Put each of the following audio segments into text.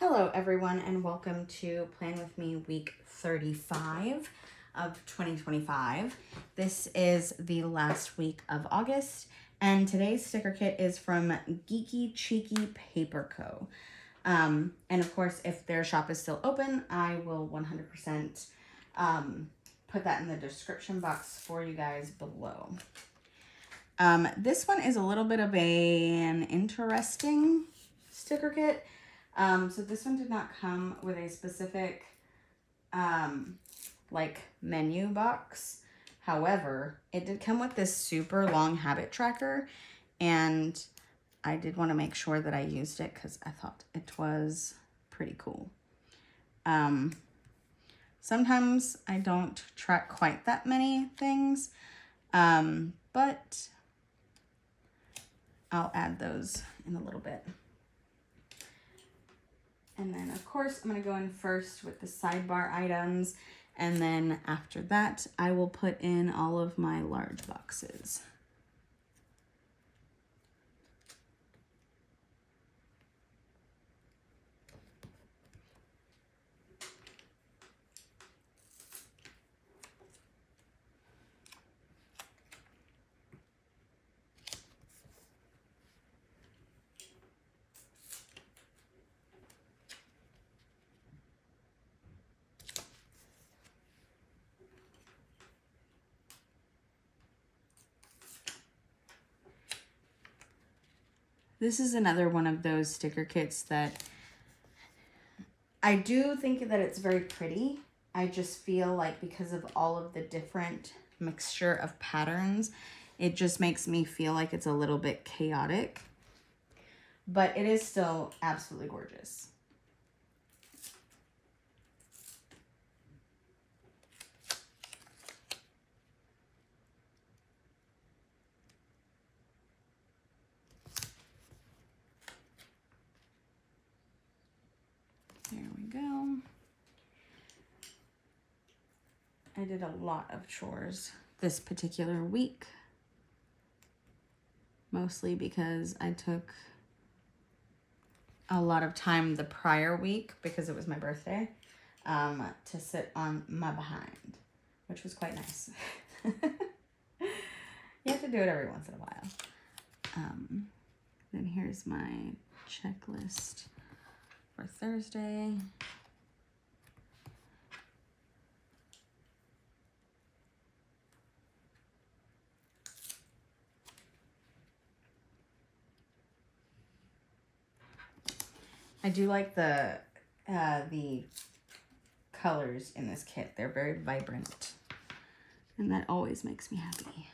Hello everyone and welcome to Plan With Me week 35 of 2025. This is the last week of August and today's sticker kit is from Geeky Cheeky Paper Co. And of course, if their shop is still open, I will 100% put that in the description box for you guys below. This one is a little bit of an interesting sticker kit. So this one did not come with a specific, like menu box. However, it did come with this super long habit tracker and I did want to make sure that I used it because I thought it was pretty cool. Sometimes I don't track quite that many things, but I'll add those in a little bit. And then, of course, I'm going to go in first with the sidebar items. And then after that, I will put in all of my large boxes. This is another one of those sticker kits that I do think that it's very pretty. I just feel like because of all of the different mixture of patterns, it just makes me feel like it's a little bit chaotic. But it is still absolutely gorgeous. There we go. I did a lot of chores this particular week, mostly because I took a lot of time the prior week because it was my birthday to sit on my behind, which was quite nice. You have to do it every once in a while. Then here's my checklist for Thursday. I do like the colors in this kit. They're very vibrant, and that always makes me happy.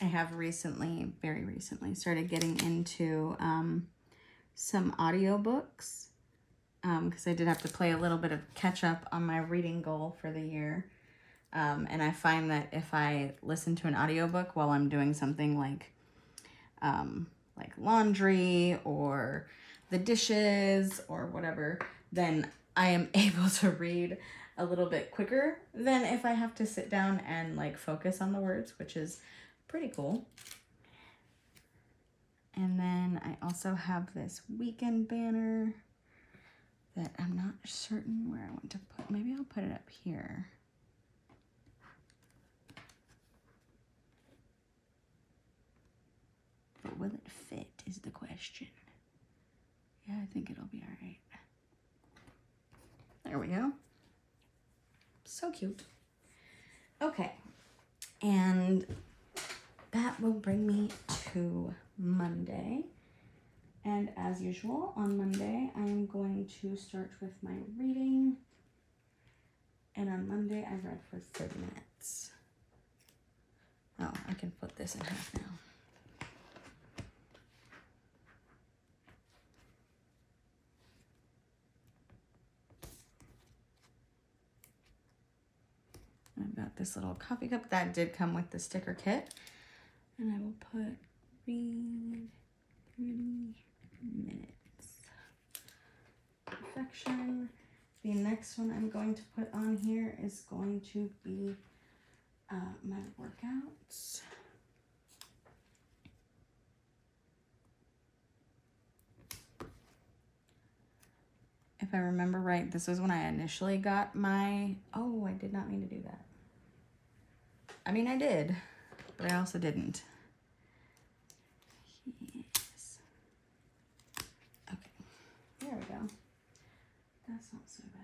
I have recently, very recently, started getting into some audiobooks because I did have to play a little bit of catch up on my reading goal for the year. And I find that if I listen to an audiobook while I'm doing something like laundry or the dishes or whatever, then I am able to read a little bit quicker than if I have to sit down and like focus on the words, which is pretty cool. And then I also have this weekend banner that I'm not certain where I want to put. Maybe I'll put it up here. But will it fit is the question. Yeah, I think it'll be all right. There we go. So cute. Okay. And that will bring me to Monday. And as usual, on Monday, I am going to start with my reading. And on Monday, I read for 30 minutes. Oh, I can put this in half now. I've got this little coffee cup that did come with the sticker kit. And I will put read 30 minutes. Perfection. The next one I'm going to put on here is going to be my workouts. If I remember right, this was when I initially got my, oh, I did not mean to do that. I mean, I did, but I also didn't. Yes. Okay, there we go. That's not so bad.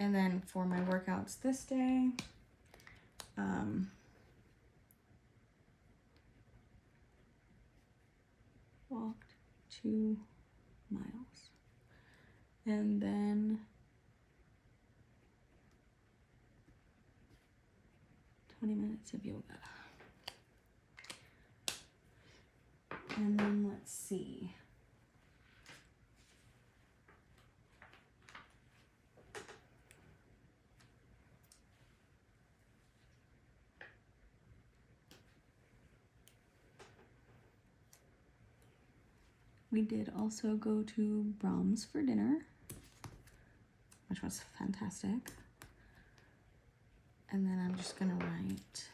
And then for my workouts this day, walked 2 miles. And then 20 minutes of yoga. And then let's see. We did also go to Brahms for dinner, which was fantastic. And then I'm just gonna write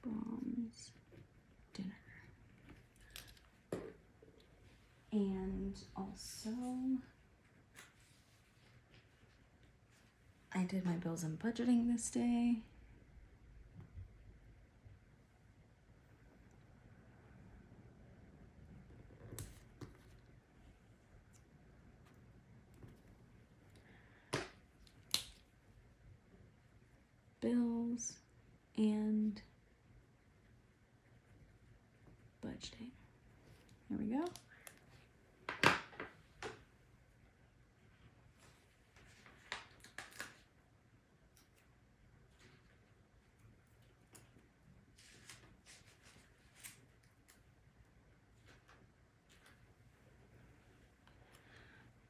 Brahms dinner. And also, I did my bills and budgeting this day. Bills and budgeting. There we go.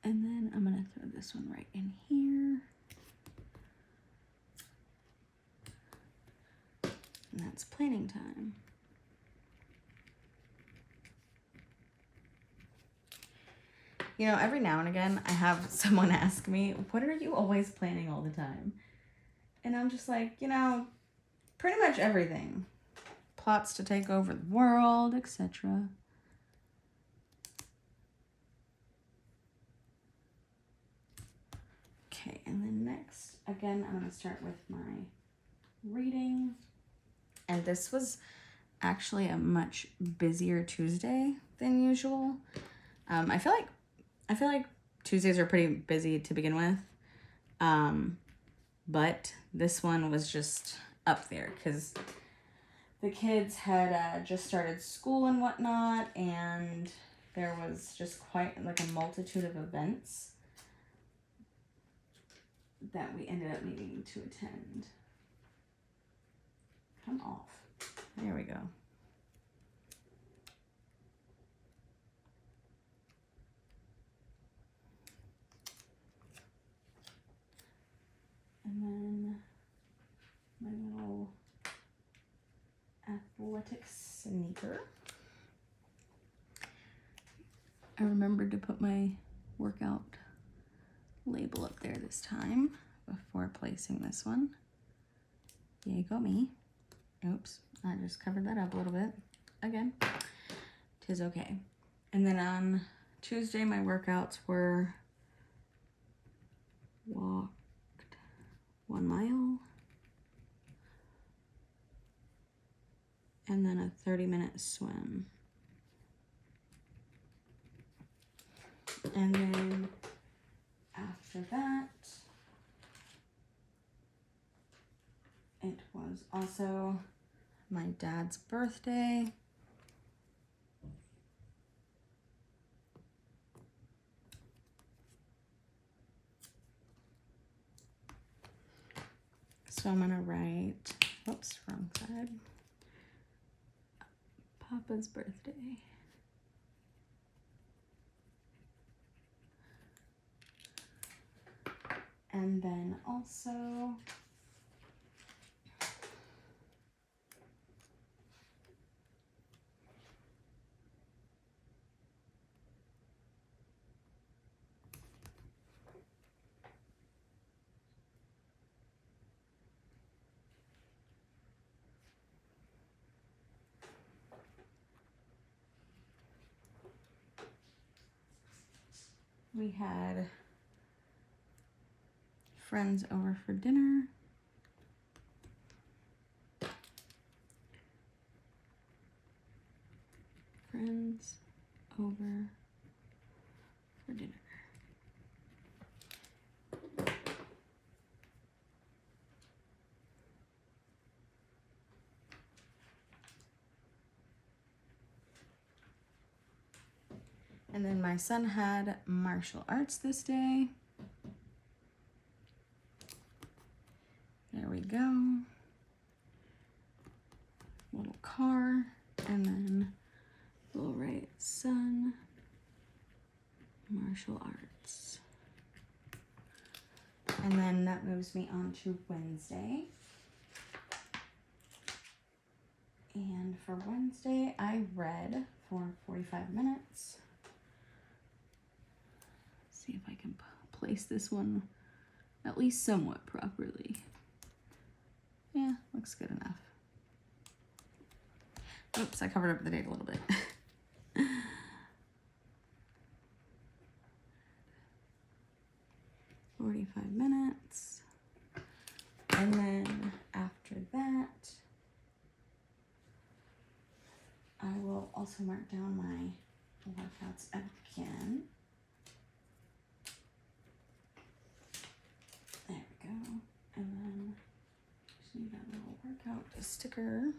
And then I'm gonna throw this one right in here. And that's planning time. You know, every now and again, I have someone ask me, what are you always planning all the time? And I'm just like, you know, pretty much everything. Plots to take over the world, etc. Okay, and then next, again, I'm going to start with my reading. And this was actually a much busier Tuesday than usual. I feel like Tuesdays are pretty busy to begin with. But this one was just up there because the kids had just started school and whatnot, and there was just quite like a multitude of events that we ended up needing to attend. Come off. There we go. And then my little athletic sneaker. I remembered to put my workout label up there this time before placing this one. Yay, go me. Oops, I just covered that up a little bit. Again, 'tis okay. And then on Tuesday, my workouts were walked 1 mile and then a 30-minute swim. And then after that, was also my dad's birthday. So I'm gonna write, whoops, wrong side. Papa's birthday. And then also we had friends over for dinner. Friends over for dinner. And then my son had martial arts this day. There we go. Little car, and then we'll write son, martial arts. And then that moves me on to Wednesday. And for Wednesday, I read for 45 minutes. See if I can place this one at least somewhat properly. Yeah, looks good enough. Oops, I covered up the date a little bit. "45 minutes. And then after that, I will also mark down my workouts again. There we go. And then just need that little workout sticker.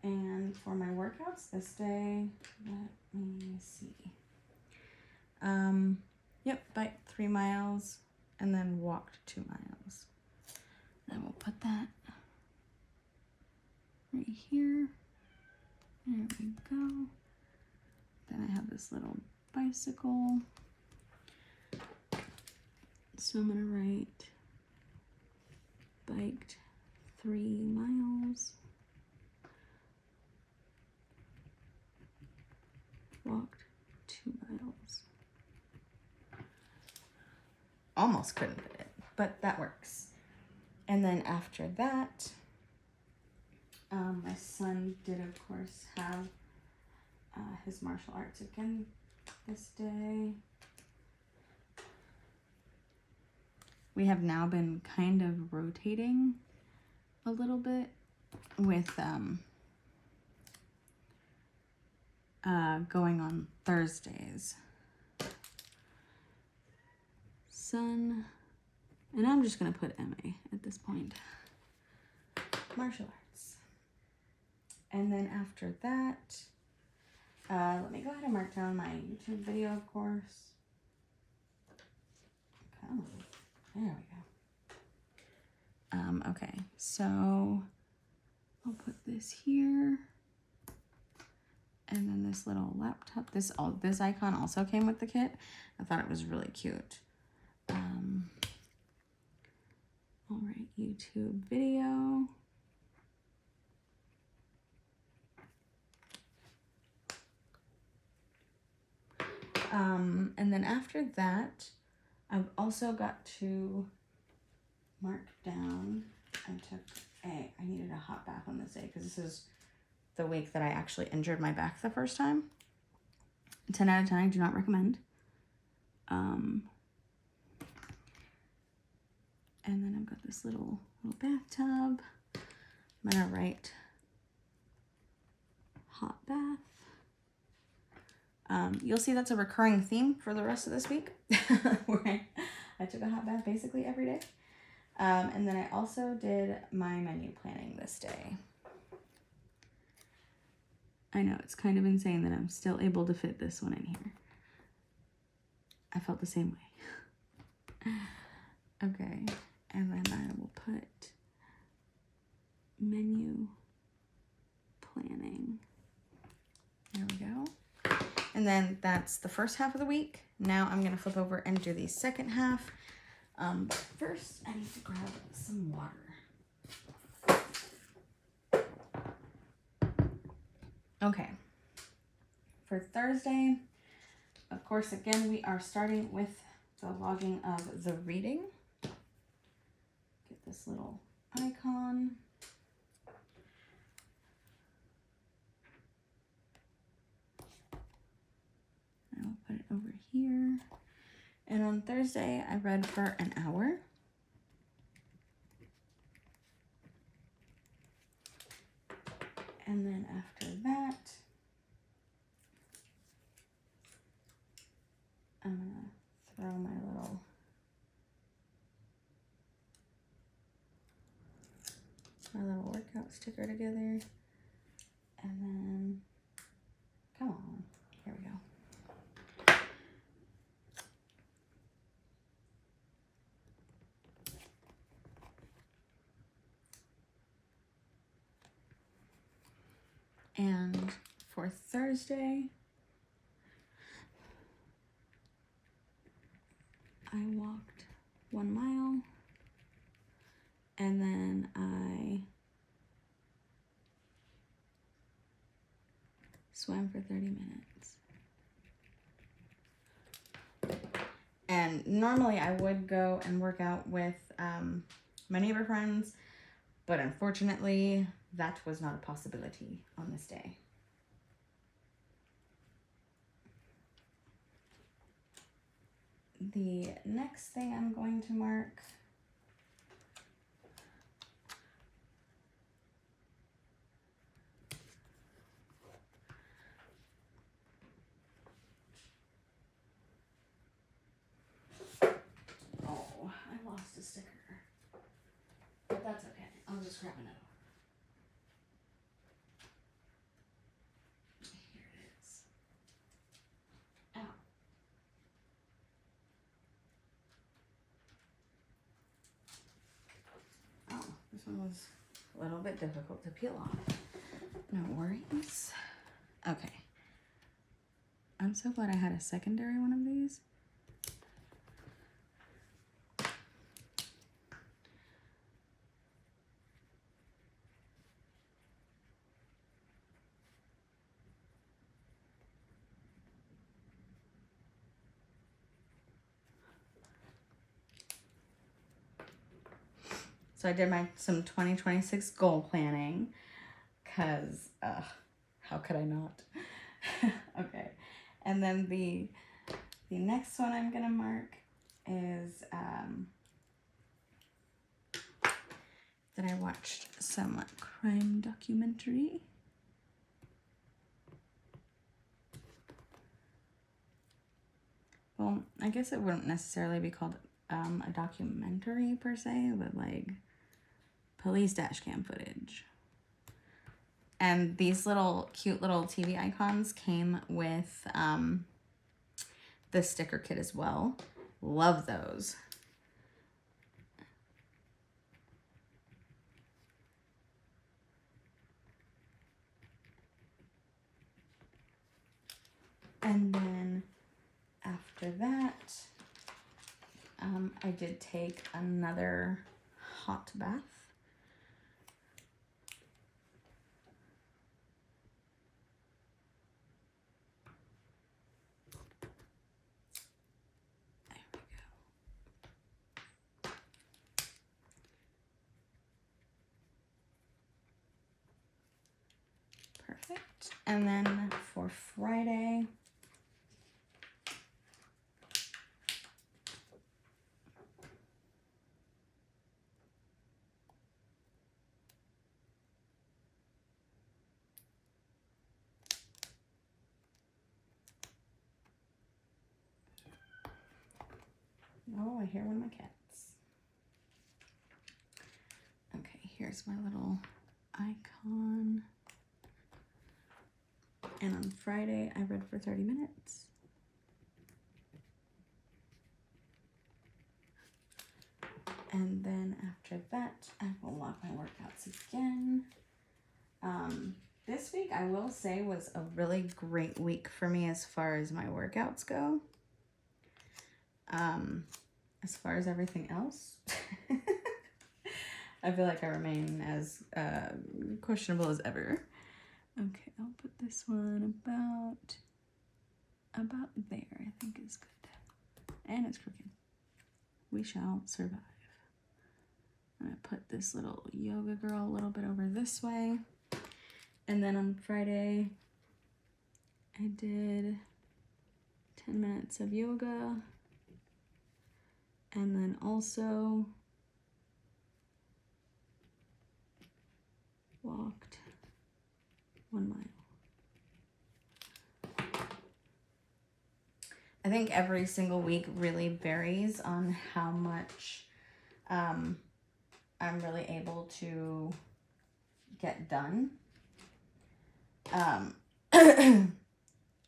And for my workouts this day, let me see. Yep, biked 3 miles and then walked 2 miles. And we'll put that right here. There we go. Then I have this little bicycle. So I'm gonna write biked 3 miles. Walked 2 miles. Almost couldn't fit it, but that works. And then after that, my son did, of course, have his martial arts again this day. We have now been kind of rotating a little bit with going on Thursdays. Son, and I'm just gonna put MA at this point. Martial arts. And then after that, let me go ahead and mark down my YouTube video, of course. Come on. There we go. Okay, so I'll put this here. And then this little laptop, this icon also came with the kit. I thought it was really cute. All right, YouTube video. And then after that, I've also got to mark down, I needed a hot bath on this day because this is the week that I actually injured my back the first time. 10 out of 10, I do not recommend. And then I've got this little bathtub. I'm gonna write hot bath. You'll see that's a recurring theme for the rest of this week, where I took a hot bath basically every day. And then I also did my menu planning this day. I know, it's kind of insane that I'm still able to fit this one in here. I felt the same way. Okay, and then I will put menu planning. There we go. And then that's the first half of the week. Now I'm gonna flip over and do the second half. But first I need to grab some water. Okay, for Thursday, of course, again, we are starting with the logging of the reading. Get this little icon. I'll put it over here. And on Thursday, I read for an hour. And then after that, I'm gonna throw my little workout sticker together. And then, come on, here we go. And for Thursday, I walked 1 mile, and then I swam for 30 minutes. And normally I would go and work out with my neighbor friends, but unfortunately that was not a possibility on this day. The next thing I'm going to mark I lost a sticker, but that's okay. I'll just grab another one. Here it is. Ow. Oh, this one was a little bit difficult to peel off. No worries. Okay. I'm so glad I had a secondary one of these. So I did some 2026 goal planning, because how could I not? Okay. And then the next one I'm gonna mark is that I watched some crime documentary. Well, I guess it wouldn't necessarily be called a documentary per se, but like police dash cam footage. And these little cute little TV icons came with the sticker kit as well. Love those. And then after that, I did take another hot bath. There we go. Perfect. And then for Friday, I hear one of my cats. Okay, here's my little icon. And on Friday, I read for 30 minutes. And then after that, I will log my workouts again. This week, I will say, was a really great week for me as far as my workouts go. As far as everything else, I feel like I remain as questionable as ever. Okay, I'll put this one about there, I think is good. And it's crooked. We shall survive. I'm gonna put this little yoga girl a little bit over this way. And then on Friday, I did 10 minutes of yoga. And then also walked 1 mile. I think every single week really varies on how much I'm really able to get done.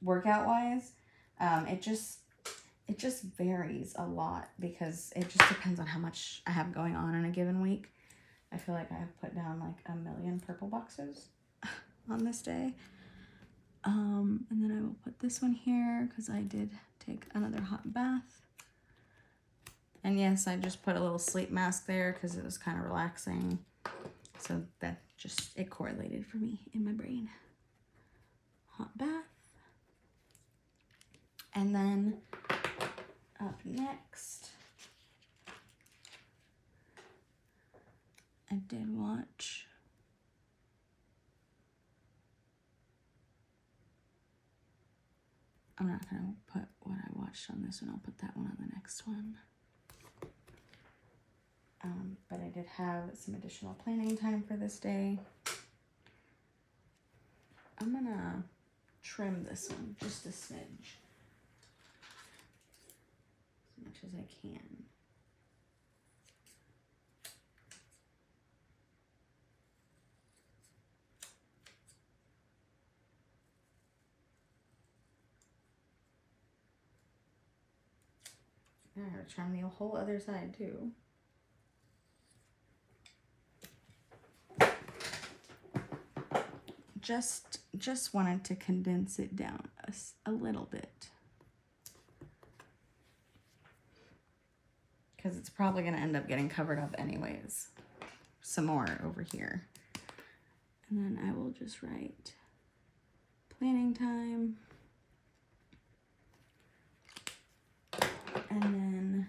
Workout wise, it just varies a lot because it just depends on how much I have going on in a given week. I feel like I have put down like 1 million purple boxes on this day. And then I will put this one here because I did take another hot bath. And yes, I just put a little sleep mask there because it was kind of relaxing. So that just, it correlated for me in my brain. Hot bath. And then up next, I did watch I'm not going to put what I watched on this one. I'll put that one on the next one. But I did have some additional planning time for this day. I'm going to trim this one just a smidge. As much as I can. I gotta trim the whole other side too. Just wanted to condense it down a little bit. Because it's probably going to end up getting covered up anyways. Some more over here. And then I will just write planning time. And then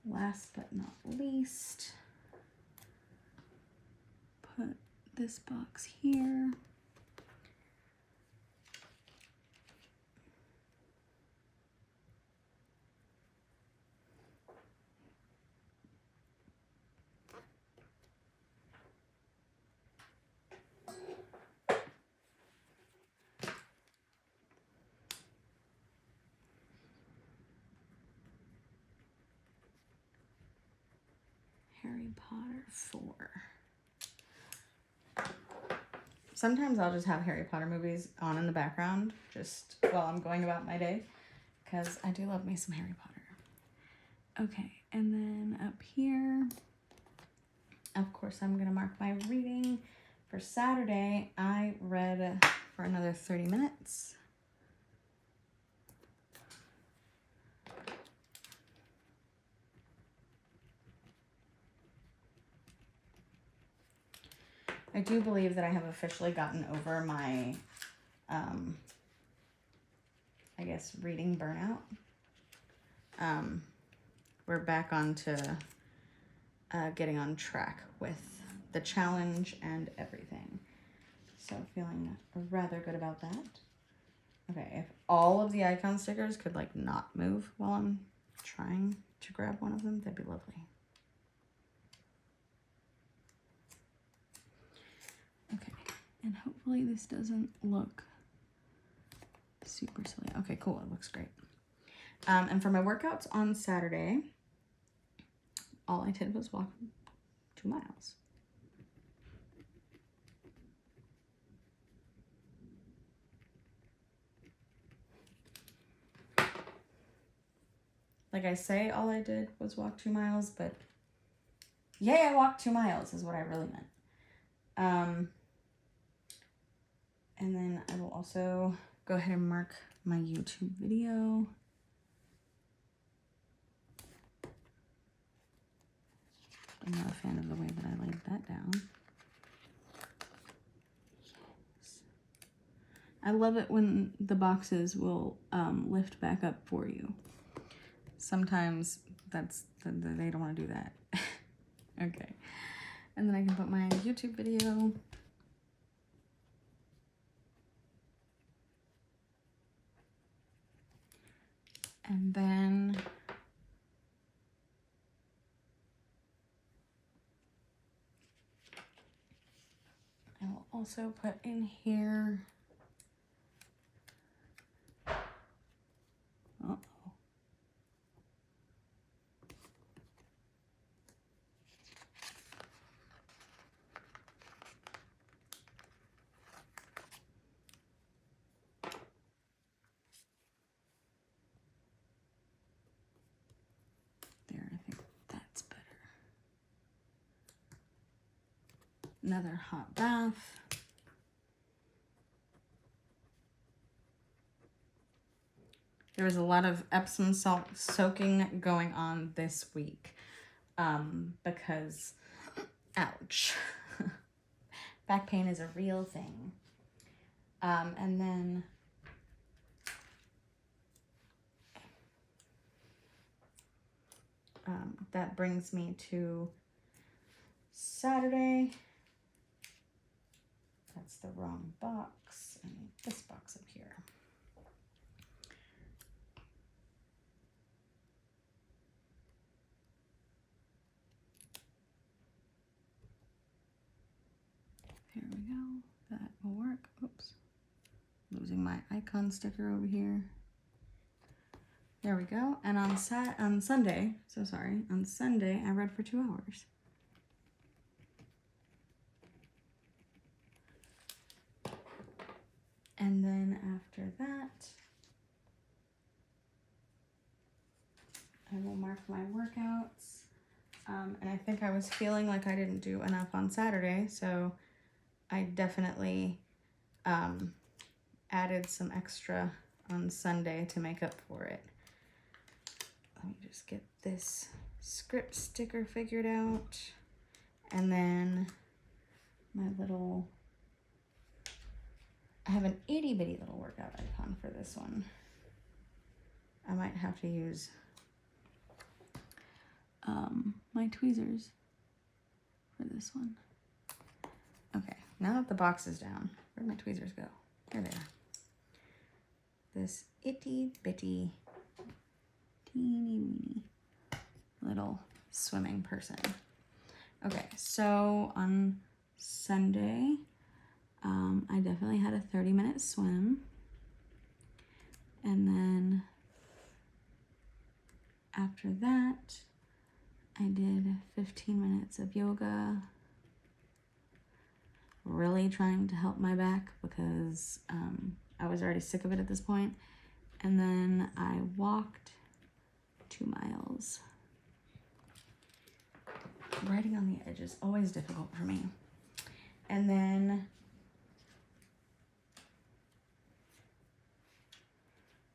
last but not least, put this box here. Harry Potter 4. Sometimes I'll just have Harry Potter movies on in the background just while I'm going about my day because I do love me some Harry Potter. Okay, and then up here, of course, I'm going to mark my reading. For Saturday, I read for another 30 minutes. I do believe that I have officially gotten over my, I guess, reading burnout. We're back on to getting on track with the challenge and everything. So feeling rather good about that. Okay, if all of the icon stickers could like not move while I'm trying to grab one of them, that'd be lovely. Okay, and hopefully this doesn't look super silly. Okay, cool, it looks great. And for my workouts on Saturday, all I did was walk 2 miles. Like I say, all I did was walk 2 miles, but yay, I walked 2 miles is what I really meant. And then I will also go ahead and mark my YouTube video. I'm not a fan of the way that I laid that down. Yes. I love it when the boxes will lift back up for you. Sometimes they don't want to do that. Okay. And then I can put my YouTube video. And then I will also put in here. Uh-oh. There, I think that's better. Another hot bath. There was a lot of Epsom salt soaking going on this week because, ouch, back pain is a real thing. And then that brings me to Saturday. That's the wrong box. I need this box up here. Here we go. That will work. Oops. Losing my icon sticker over here. There we go. And on Sunday, on Sunday, I read for 2 hours. And then after that, I will mark my workouts. And I think I was feeling like I didn't do enough on Saturday, so I definitely added some extra on Sunday to make up for it. Let me just get this script sticker figured out. And then my little, I have an itty bitty little workout icon for this one. I might have to use my tweezers for this one. Okay, now that the box is down, where'd my tweezers go? There they are. This itty bitty, teeny weeny little swimming person. Okay, so on Sunday, I definitely had a 30-minute swim. And then after that, I did 15 minutes of yoga. Really trying to help my back because I was already sick of it at this point. And then I walked 2 miles. Writing on the edge is always difficult for me. And then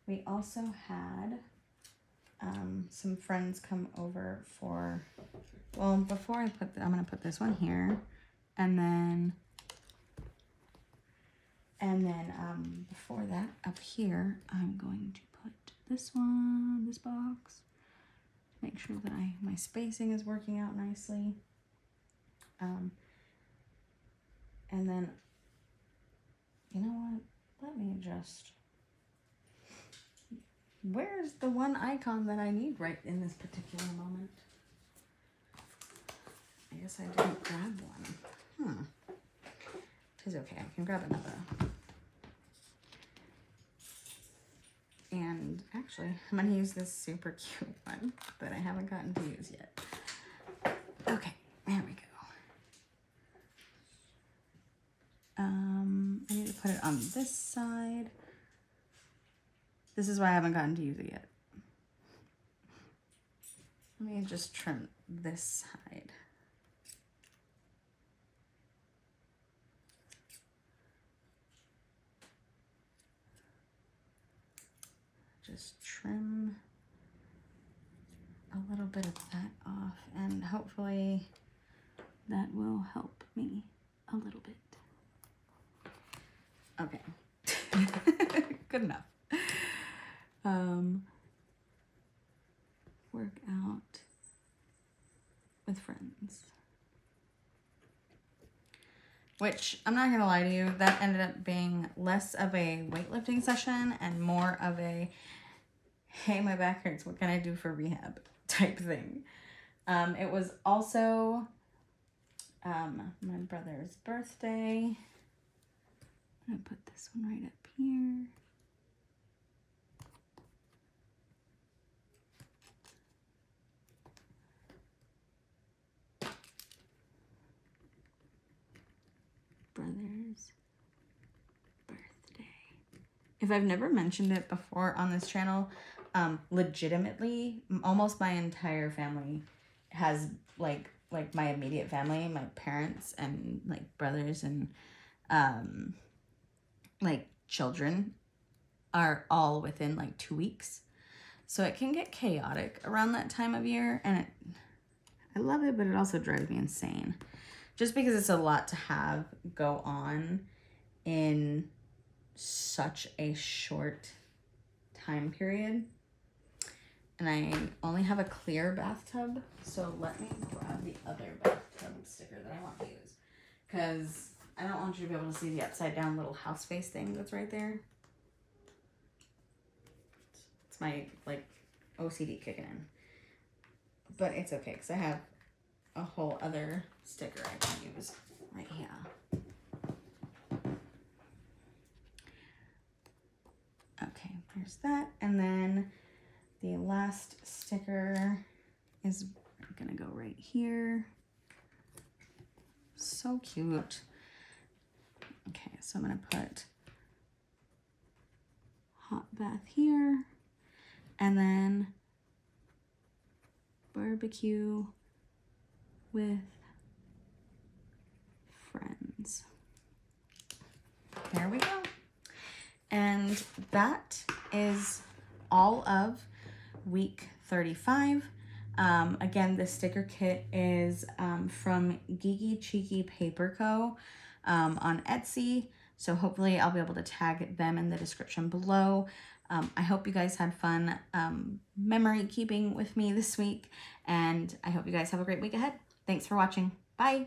we also had some friends come over for, well, before I put, I'm going to put this one here. And then before that, up here, I'm going to put this one, this box, make sure that my spacing is working out nicely. And then, you know what? Let me just, where's the one icon that I need right in this particular moment? I guess I didn't grab one. It's okay, I can grab another. And actually. I'm going to use this super cute one that I haven't gotten to use yet. Okay, there we go. I need to put it on this side. This is why I haven't gotten to use it yet. Let me just trim this side. Just trim a little bit of that off, and hopefully that will help me a little bit. Okay. Good enough. Work out with friends. Which, I'm not gonna lie to you, that ended up being less of a weightlifting session and more of a, hey, my back hurts, what can I do for rehab type thing. It was also my brother's birthday. I'm gonna put this one right up here. Brother's birthday. If I've never mentioned it before on this channel, legitimately, almost my entire family has like my immediate family, my parents and like brothers and like children are all within like 2 weeks. So it can get chaotic around that time of year, and I love it, but it also drives me insane. Just because it's a lot to have go on in such a short time period. And I only have a clear bathtub, so let me grab the other bathtub sticker that I want to use. Because I don't want you to be able to see the upside down little house face thing that's right there. It's my, like, OCD kicking in. But it's okay, because I have a whole other sticker I can use right here. Okay, there's that. And then the last sticker is gonna go right here. So cute. Okay, so I'm gonna put hot bath here, and then barbecue with friends. There we go. And that is all of week 35. Again, this sticker kit is from Geeky Cheeky Paper Co. On Etsy. So hopefully I'll be able to tag them in the description below. I hope you guys had fun memory keeping with me this week, and I hope you guys have a great week ahead. Thanks for watching. Bye.